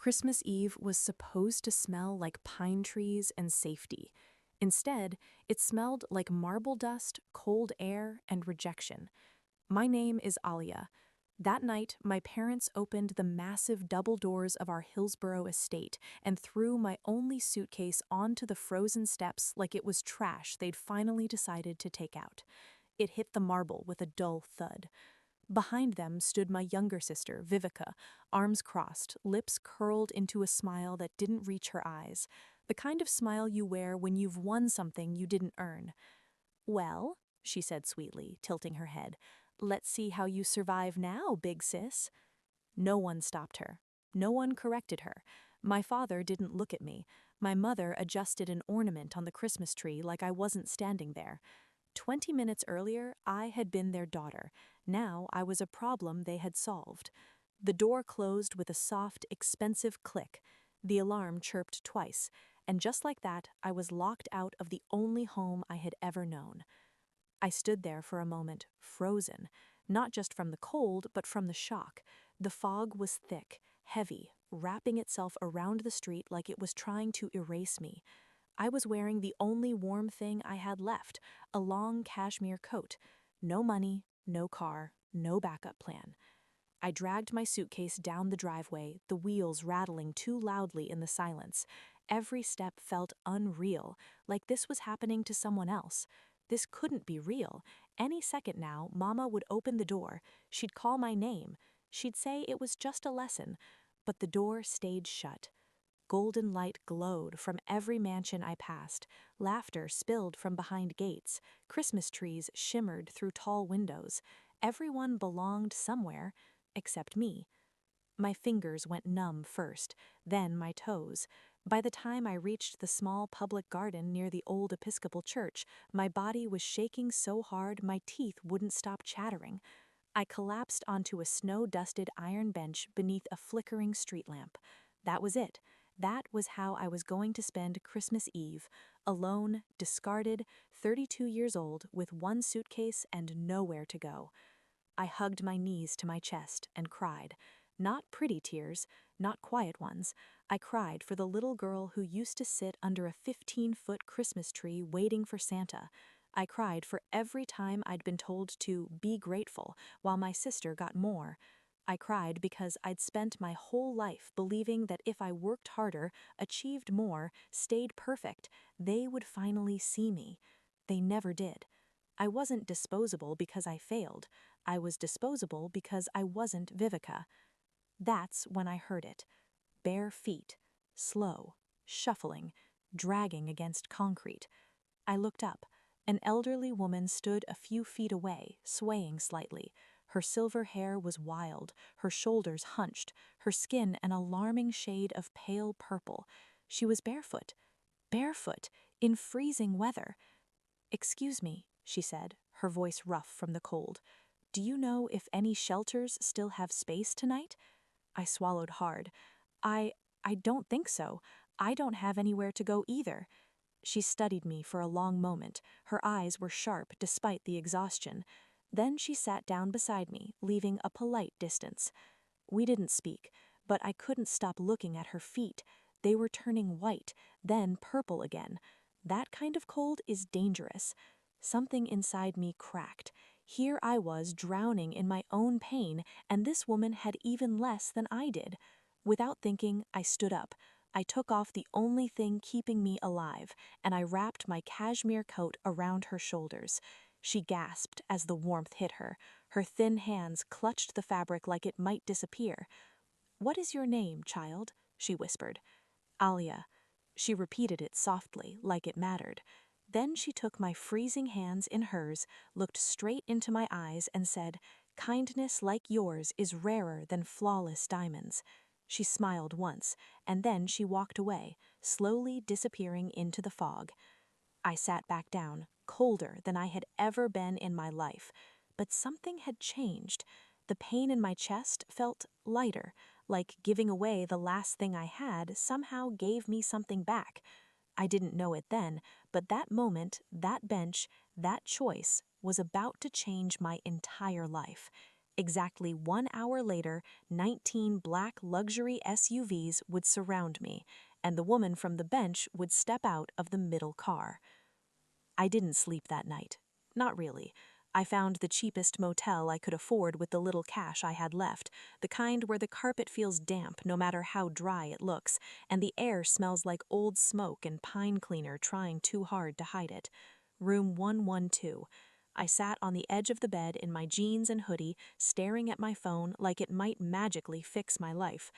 Christmas Eve was supposed to smell like pine trees and safety. Instead, it smelled like marble dust, cold air, and rejection. My name is Alia. That night, my parents opened the massive double doors of our Hillsborough estate and threw my only suitcase onto the frozen steps like it was trash they'd finally decided to take out. It hit the marble with a dull thud. Behind them stood my younger sister, Vivica, arms crossed, lips curled into a smile that didn't reach her eyes, the kind of smile you wear when you've won something you didn't earn. "Well," she said sweetly, tilting her head, "let's see how you survive now, big sis." No one stopped her. No one corrected her. My father didn't look at me. My mother adjusted an ornament on the Christmas tree like I wasn't standing there. 20 minutes earlier, I had been their daughter. Now I was a problem they had solved. The door closed with a soft, expensive click. The alarm chirped twice, and just like that, I was locked out of the only home I had ever known. I stood there for a moment, frozen, not just from the cold, but from the shock. The fog was thick, heavy, wrapping itself around the street like it was trying to erase me. I was wearing the only warm thing I had left, a long cashmere coat. No money, no car, no backup plan. I dragged my suitcase down the driveway, the wheels rattling too loudly in the silence. Every step felt unreal, like this was happening to someone else. This couldn't be real. Any second now, Mama would open the door. She'd call my name. She'd say it was just a lesson. But the door stayed shut. Golden light glowed from every mansion I passed. Laughter spilled from behind gates. Christmas trees shimmered through tall windows. Everyone belonged somewhere, except me. My fingers went numb first, then my toes. By the time I reached the small public garden near the old Episcopal church, my body was shaking so hard my teeth wouldn't stop chattering. I collapsed onto a snow-dusted iron bench beneath a flickering street lamp. That was it. That was how I was going to spend Christmas Eve, alone, discarded, 32 years old, with one suitcase and nowhere to go. I hugged my knees to my chest and cried. Not pretty tears, not quiet ones. I cried for the little girl who used to sit under a 15-foot Christmas tree waiting for Santa. I cried for every time I'd been told to be grateful, while my sister got more. I cried because I'd spent my whole life believing that if I worked harder, achieved more, stayed perfect, they would finally see me. They never did. I wasn't disposable because I failed. I was disposable because I wasn't Vivica. That's when I heard it. Bare feet, slow, shuffling, dragging against concrete. I looked up. An elderly woman stood a few feet away, swaying slightly. Her silver hair was wild, her shoulders hunched, her skin an alarming shade of pale purple. She was barefoot. Barefoot, in freezing weather. "Excuse me," she said, her voice rough from the cold. "Do you know if any shelters still have space tonight?" I swallowed hard. I don't think so. I don't have anywhere to go either." She studied me for a long moment. Her eyes were sharp despite the exhaustion. Then she sat down beside me, leaving a polite distance. We didn't speak, but I couldn't stop looking at her feet. They were turning white, then purple again. That kind of cold is dangerous. Something inside me cracked. Here I was drowning in my own pain, and this woman had even less than I did. Without thinking, I stood up. I took off the only thing keeping me alive, and I wrapped my cashmere coat around her shoulders. She gasped as the warmth hit her. Her thin hands clutched the fabric like it might disappear. "What is your name, child?" she whispered. "Alia." She repeated it softly, like it mattered. Then she took my freezing hands in hers, looked straight into my eyes, and said, "Kindness like yours is rarer than flawless diamonds." She smiled once, and then she walked away, slowly disappearing into the fog. I sat back down, colder than I had ever been in my life. But something had changed. The pain in my chest felt lighter, like giving away the last thing I had somehow gave me something back. I didn't know it then, but that moment, that bench, that choice was about to change my entire life. Exactly 1 hour later, 19 black luxury SUVs would surround me, and the woman from the bench would step out of the middle car. I didn't sleep that night. Not really. I found the cheapest motel I could afford with the little cash I had left, the kind where the carpet feels damp no matter how dry it looks, and the air smells like old smoke and pine cleaner trying too hard to hide it. Room 112. I sat on the edge of the bed in my jeans and hoodie, staring at my phone like it might magically fix my life.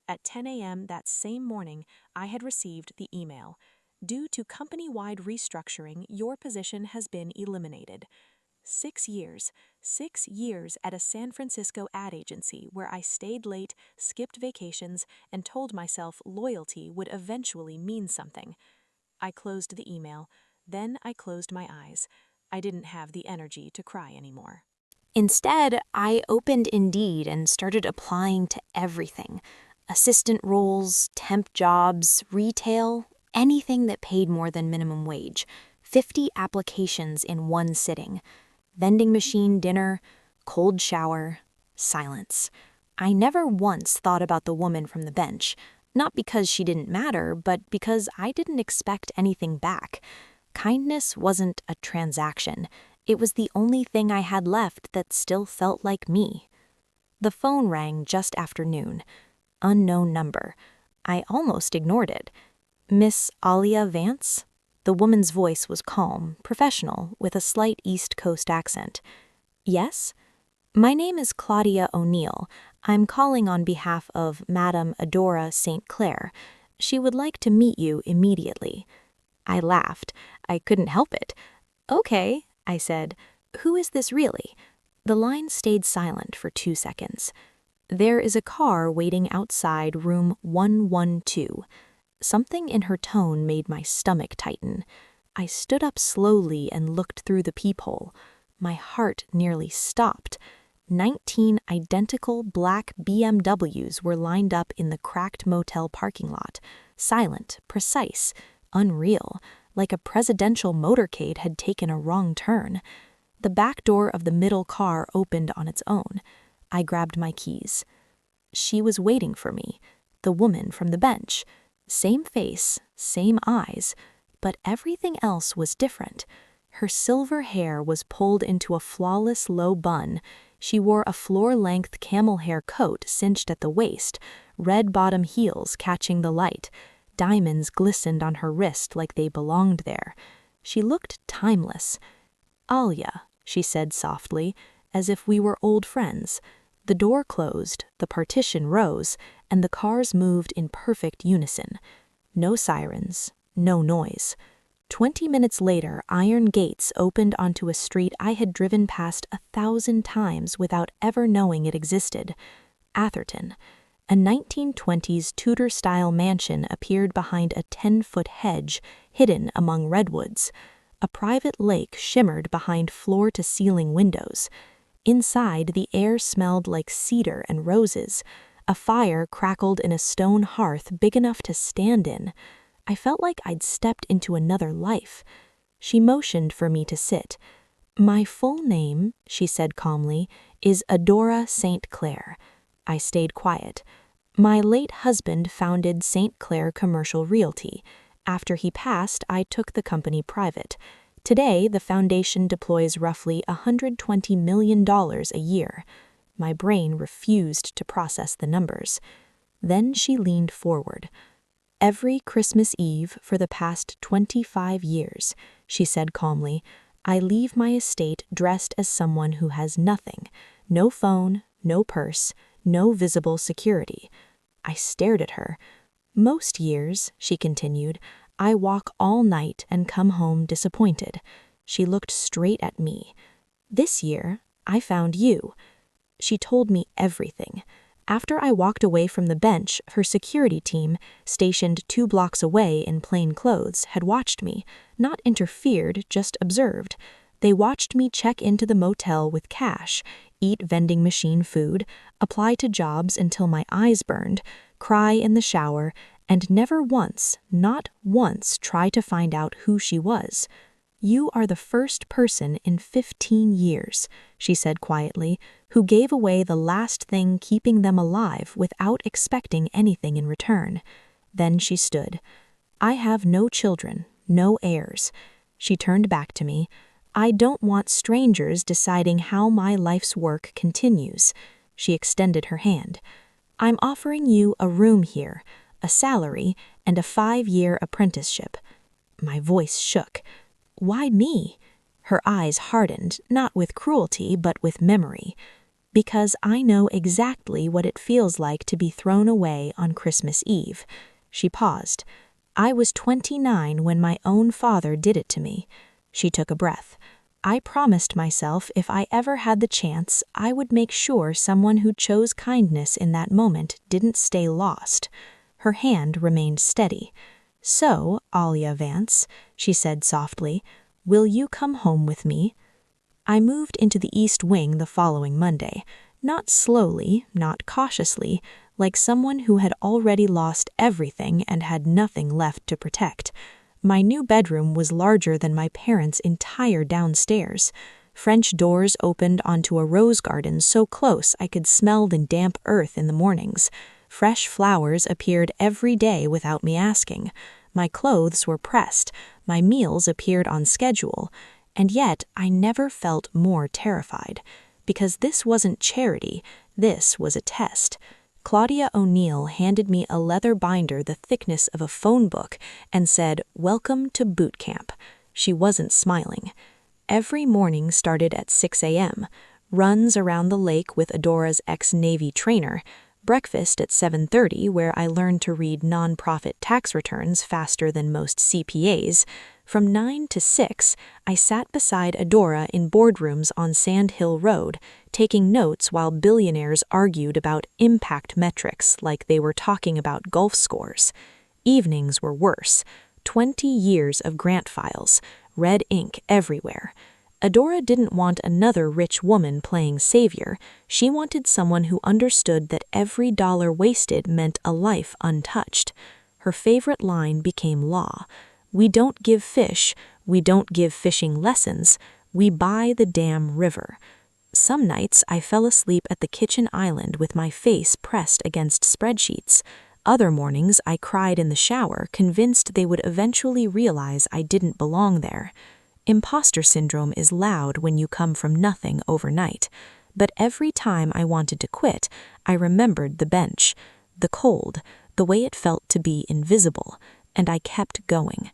At 10 a.m. that same morning, I had received the email. Due to company-wide restructuring, your position has been eliminated. 6 years. 6 years at a San Francisco ad agency where I stayed late, skipped vacations, and told myself loyalty would eventually mean something. I closed the email. Then I closed my eyes. I didn't have the energy to cry anymore. Instead, I opened Indeed and started applying to everything. Assistant roles, temp jobs, retail, anything that paid more than minimum wage. 50 applications in one sitting. Vending machine dinner, cold shower, silence. I never once thought about the woman from the bench. Not because she didn't matter, but because I didn't expect anything back. Kindness wasn't a transaction. It was the only thing I had left that still felt like me. The phone rang just after noon. Unknown number. I almost ignored it. Miss Alia Vance? The woman's voice was calm, professional, with a slight East Coast accent. Yes? My name is Claudia O'Neill. I'm calling on behalf of Madame Adora St. Clair. She would like to meet you immediately. I laughed. I couldn't help it. Okay, I said. Who is this really? The line stayed silent for 2 seconds. There is a car waiting outside room 112. Something in her tone made my stomach tighten. I stood up slowly and looked through the peephole. My heart nearly stopped. 19 identical black BMWs were lined up in the cracked motel parking lot. Silent, precise, unreal, like a presidential motorcade had taken a wrong turn. The back door of the middle car opened on its own. I grabbed my keys. She was waiting for me, the woman from the bench. Same face, same eyes, but everything else was different. Her silver hair was pulled into a flawless low bun. She wore a floor-length camel hair coat cinched at the waist, red bottom heels catching the light. Diamonds glistened on her wrist like they belonged there. She looked timeless. Alia, she said softly, as if we were old friends. The door closed, the partition rose, and the cars moved in perfect unison. No sirens, no noise. 20 minutes later, iron gates opened onto a street I had driven past 1,000 times without ever knowing it existed. Atherton. A 1920s Tudor-style mansion appeared behind a 10-foot hedge, hidden among redwoods. A private lake shimmered behind floor-to-ceiling windows. Inside, the air smelled like cedar and roses. A fire crackled in a stone hearth big enough to stand in. I felt like I'd stepped into another life. She motioned for me to sit. My full name, she said calmly, is Adora St. Clair. I stayed quiet. My late husband founded St. Clair Commercial Realty. After he passed, I took the company private. Today, the foundation deploys roughly $120 million a year. My brain refused to process the numbers. Then she leaned forward. Every Christmas Eve for the past 25 years, she said calmly, I leave my estate dressed as someone who has nothing. No phone, no purse, no visible security. I stared at her. Most years, she continued, I walk all night and come home disappointed. She looked straight at me. This year, I found you. She told me everything. After I walked away from the bench, her security team, stationed 2 blocks away in plain clothes, had watched me, not interfered, just observed. They watched me check into the motel with cash, eat vending machine food, apply to jobs until my eyes burned, cry in the shower, and never once, not once, try to find out who she was. You are the first person in 15 years, she said quietly, who gave away the last thing keeping them alive without expecting anything in return. Then she stood. I have no children, no heirs. She turned back to me. I don't want strangers deciding how my life's work continues. She extended her hand. I'm offering you a room here, a salary, and a 5-year apprenticeship. My voice shook. Why me? Her eyes hardened, not with cruelty, but with memory. Because I know exactly what it feels like to be thrown away on Christmas Eve. She paused. I was 29 when my own father did it to me. She took a breath. I promised myself if I ever had the chance, I would make sure someone who chose kindness in that moment didn't stay lost. Her hand remained steady. So, Alia Vance, she said softly, will you come home with me? I moved into the East Wing the following Monday, not slowly, not cautiously, like someone who had already lost everything and had nothing left to protect. My new bedroom was larger than my parents' entire downstairs. French doors opened onto a rose garden so close I could smell the damp earth in the mornings. Fresh flowers appeared every day without me asking. My clothes were pressed. My meals appeared on schedule. And yet I never felt more terrified. Because this wasn't charity, this was a test. Claudia O'Neill handed me a leather binder the thickness of a phone book and said, "Welcome to boot camp." She wasn't smiling. Every morning started at 6 a.m., runs around the lake with Adora's ex-Navy trainer, breakfast at 7:30 where I learned to read nonprofit tax returns faster than most CPAs. From 9 to 6, I sat beside Adora in boardrooms on Sand Hill Road, taking notes while billionaires argued about impact metrics like they were talking about golf scores. Evenings were worse. 20 years of grant files, red ink everywhere. Adora didn't want another rich woman playing savior. She wanted someone who understood that every dollar wasted meant a life untouched. Her favorite line became law. We don't give fish, we don't give fishing lessons, we buy the damn river. Some nights I fell asleep at the kitchen island with my face pressed against spreadsheets. Other mornings I cried in the shower, convinced they would eventually realize I didn't belong there. Imposter syndrome is loud when you come from nothing overnight. But every time I wanted to quit, I remembered the bench, the cold, the way it felt to be invisible, and I kept going.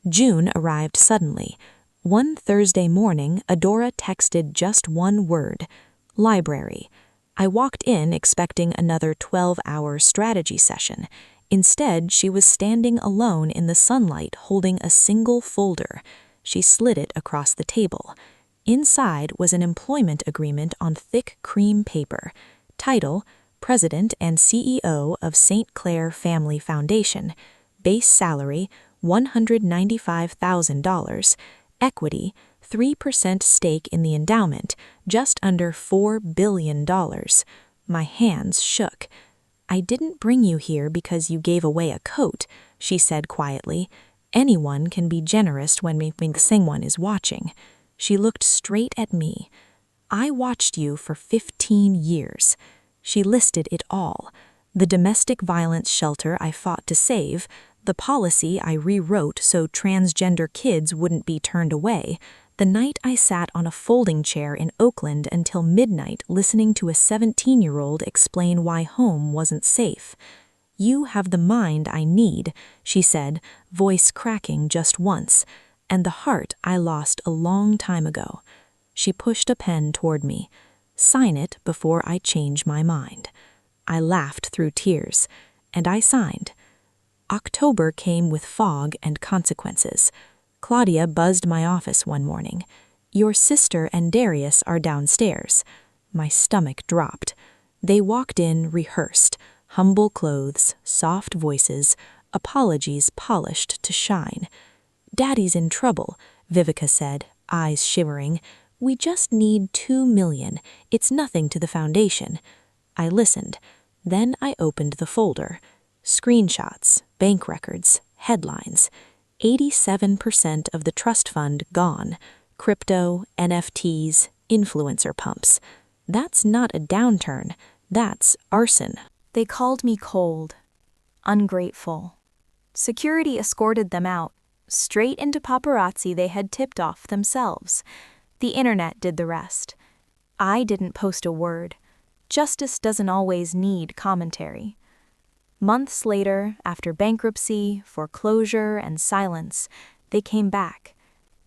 June arrived suddenly. One Thursday morning, Adora texted just one word: library. I walked in expecting another 12-hour strategy session. Instead, she was standing alone in the sunlight holding a single folder. She slid it across the table. Inside was an employment agreement on thick cream paper. Title: President and CEO of St. Clair Family Foundation. Base salary: $195,000. Equity: 3% stake in the endowment, just under $4 billion. My hands shook. I didn't bring you here because you gave away a coat, she said quietly. Anyone can be generous when someone is watching. She looked straight at me. I watched you for 15 years. She listed it all. The domestic violence shelter I fought to save, the policy I rewrote so transgender kids wouldn't be turned away, the night I sat on a folding chair in Oakland until midnight listening to a 17-year-old explain why home wasn't safe. You have the mind I need, she said, voice cracking just once, and the heart I lost a long time ago. She pushed a pen toward me. Sign it before I change my mind. I laughed through tears, and I signed. October came with fog and consequences. Claudia buzzed my office one morning. Your sister and Darius are downstairs. My stomach dropped. They walked in rehearsed, humble clothes, soft voices, apologies polished to shine. Daddy's in trouble, Vivica said, eyes shivering. We just need $2 million. It's nothing to the foundation. I listened. Then I opened the folder. Screenshots, bank records, headlines. 87% of the trust fund gone. Crypto, NFTs, influencer pumps. That's not a downturn, that's arson. They called me cold, ungrateful. Security escorted them out, straight into paparazzi they had tipped off themselves. The internet did the rest. I didn't post a word. Justice doesn't always need commentary. Months later, after bankruptcy, foreclosure, and silence, they came back,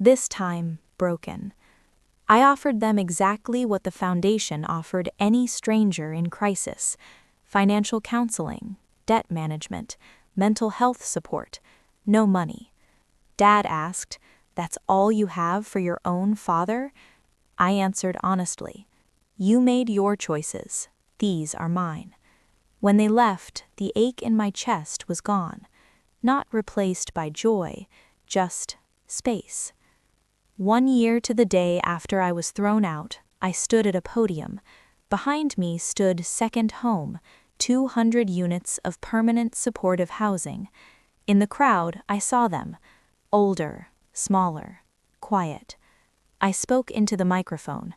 this time broken. I offered them exactly what the foundation offered any stranger in crisis: financial counseling, debt management, mental health support, no money. Dad asked, "That's all you have for your own father?" I answered honestly, "You made your choices. These are mine." When they left, the ache in my chest was gone, not replaced by joy, just space. 1 year to the day after I was thrown out, I stood at a podium. Behind me stood Second Home, 200 units of permanent supportive housing. In the crowd, I saw them, older, smaller, quiet. I spoke into the microphone.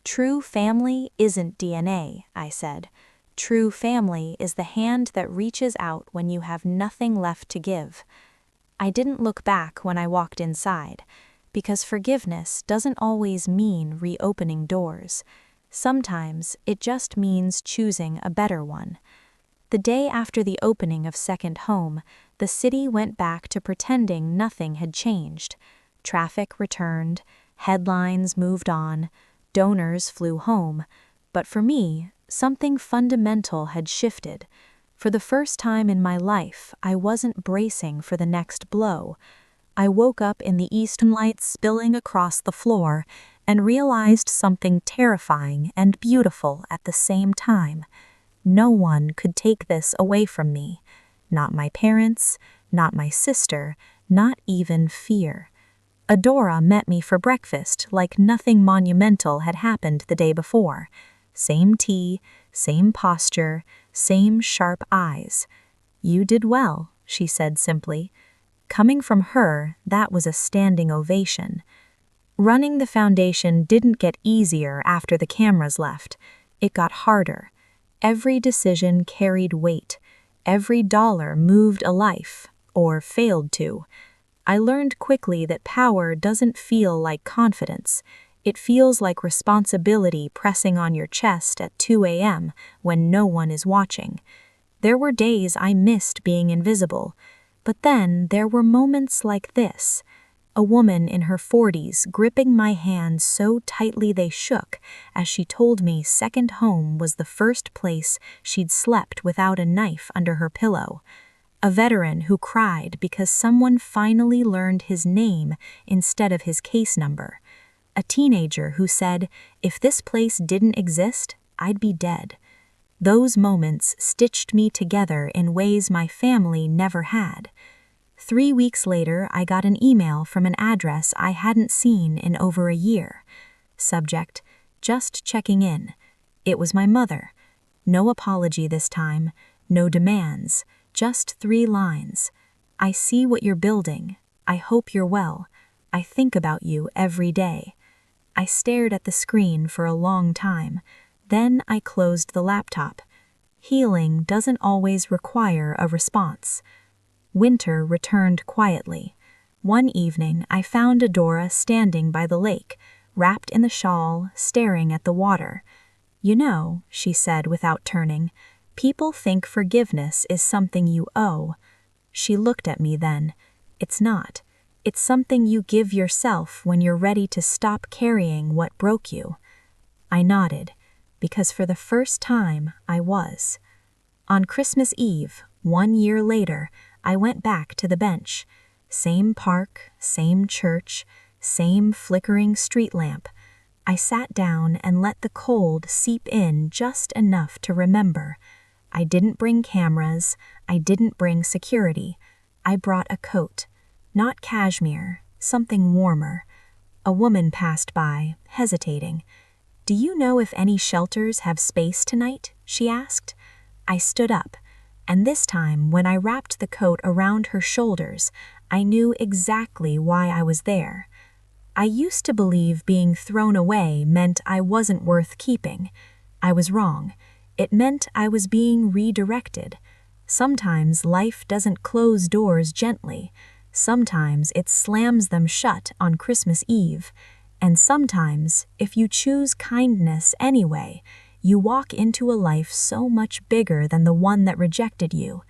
"True family isn't DNA," I said. "True family is the hand that reaches out when you have nothing left to give." I didn't look back when I walked inside, because forgiveness doesn't always mean reopening doors. Sometimes it just means choosing a better one. The day after the opening of Second Home, the city went back to pretending nothing had changed. Traffic returned, headlines moved on, donors flew home. But for me, something fundamental had shifted. For the first time in my life, I wasn't bracing for the next blow. I woke up in the eastern lights spilling across the floor and realized something terrifying and beautiful at the same time. No one could take this away from me. Not my parents, not my sister, not even fear. Adora met me for breakfast like nothing monumental had happened the day before. Same tea, same posture, same sharp eyes. "You did well," she said simply. Coming from her, that was a standing ovation. Running the foundation didn't get easier after the cameras left. It got harder. Every decision carried weight. Every dollar moved a life, or failed to. I learned quickly that power doesn't feel like confidence. It feels like responsibility pressing on your chest at 2 a.m. when no one is watching. There were days I missed being invisible, but then there were moments like this. A woman in her 40s gripping my hand so tightly they shook as she told me Second Home was the first place she'd slept without a knife under her pillow. A veteran who cried because someone finally learned his name instead of his case number. A teenager who said, "If this place didn't exist, I'd be dead." Those moments stitched me together in ways my family never had. 3 weeks later, I got an email from an address I hadn't seen in over a year. Subject, "Just checking in." It was my mother. No apology this time, no demands, just 3 lines. "I see what you're building. I hope you're well. I think about you every day." I stared at the screen for a long time. Then I closed the laptop. Healing doesn't always require a response. Winter returned quietly. One evening, I found Adora standing by the lake, wrapped in the shawl, staring at the water. "You know," she said without turning, "people think forgiveness is something you owe." She looked at me then. "It's not. It's something you give yourself when you're ready to stop carrying what broke you." I nodded, because for the first time I was. On Christmas Eve, 1 year later, I went back to the bench. Same park, same church, same flickering street lamp. I sat down and let the cold seep in just enough to remember. I didn't bring cameras, I didn't bring security. I brought a coat. Not cashmere, something warmer. A woman passed by, hesitating. "Do you know if any shelters have space tonight?" she asked. I stood up, and this time when I wrapped the coat around her shoulders, I knew exactly why I was there. I used to believe being thrown away meant I wasn't worth keeping. I was wrong. It meant I was being redirected. Sometimes life doesn't close doors gently. Sometimes it slams them shut on Christmas Eve. And sometimes, if you choose kindness anyway, you walk into a life so much bigger than the one that rejected you.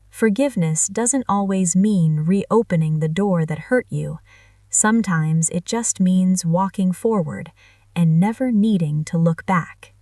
Forgiveness doesn't always mean reopening the door that hurt you. Sometimes it just means walking forward and never needing to look back.